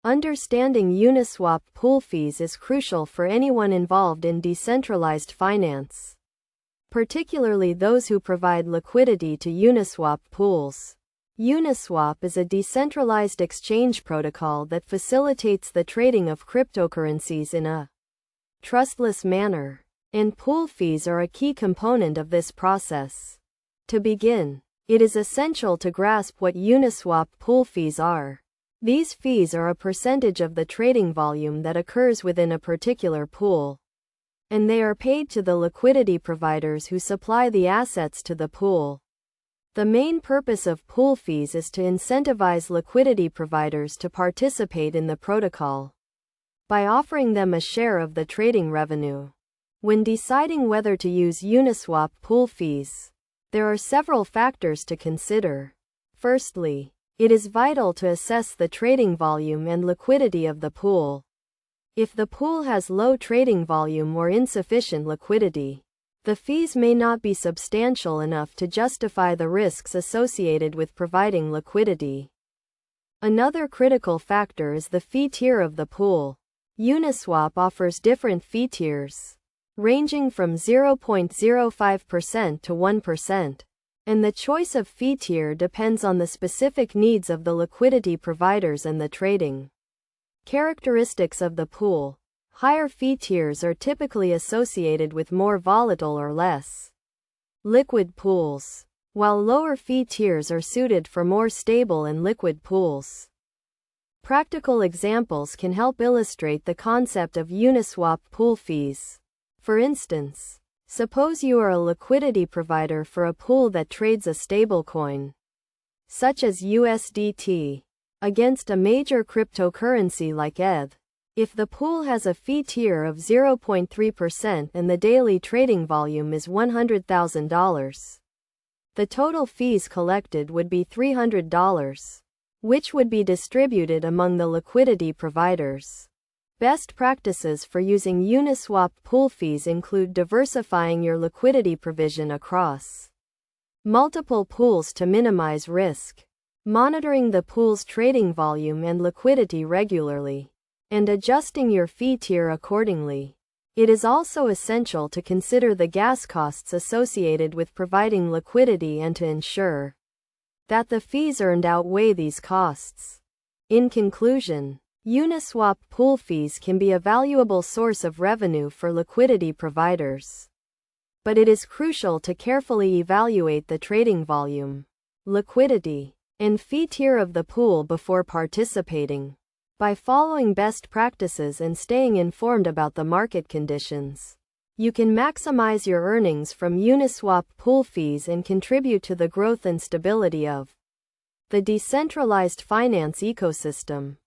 Understanding Uniswap pool fees is crucial for anyone involved in decentralized finance, particularly those who provide liquidity to Uniswap pools. Uniswap is a decentralized exchange protocol that facilitates the trading of cryptocurrencies in a trustless manner, and pool fees are a key component of this process. To begin, it is essential to grasp what Uniswap pool fees are. These fees are a percentage of the trading volume that occurs within a particular pool, and they are paid to the liquidity providers who supply the assets to the pool. The main purpose of pool fees is to incentivize liquidity providers to participate in the protocol by offering them a share of the trading revenue. When deciding whether to use Uniswap pool fees, there are several factors to consider. Firstly, it is vital to assess the trading volume and liquidity of the pool. If the pool has low trading volume or insufficient liquidity, the fees may not be substantial enough to justify the risks associated with providing liquidity. Another critical factor is the fee tier of the pool. Uniswap offers different fee tiers, ranging from 0.05% to 1%. And the choice of fee tier depends on the specific needs of the liquidity providers and the trading characteristics of the pool. Higher fee tiers are typically associated with more volatile or less liquid pools, while lower fee tiers are suited for more stable and liquid pools. Practical examples can help illustrate the concept of Uniswap pool fees. For instance, suppose you are a liquidity provider for a pool that trades a stablecoin, such as USDT, against a major cryptocurrency like ETH. If the pool has a fee tier of 0.3% and the daily trading volume is $100,000, the total fees collected would be $300, which would be distributed among the liquidity providers. Best practices for using Uniswap pool fees include diversifying your liquidity provision across multiple pools to minimize risk, monitoring the pool's trading volume and liquidity regularly, and adjusting your fee tier accordingly. It is also essential to consider the gas costs associated with providing liquidity and to ensure that the fees earned outweigh these costs. In conclusion, Uniswap pool fees can be a valuable source of revenue for liquidity providers, but it is crucial to carefully evaluate the trading volume, liquidity, and fee tier of the pool before participating. By following best practices and staying informed about the market conditions, you can maximize your earnings from Uniswap pool fees and contribute to the growth and stability of the decentralized finance ecosystem.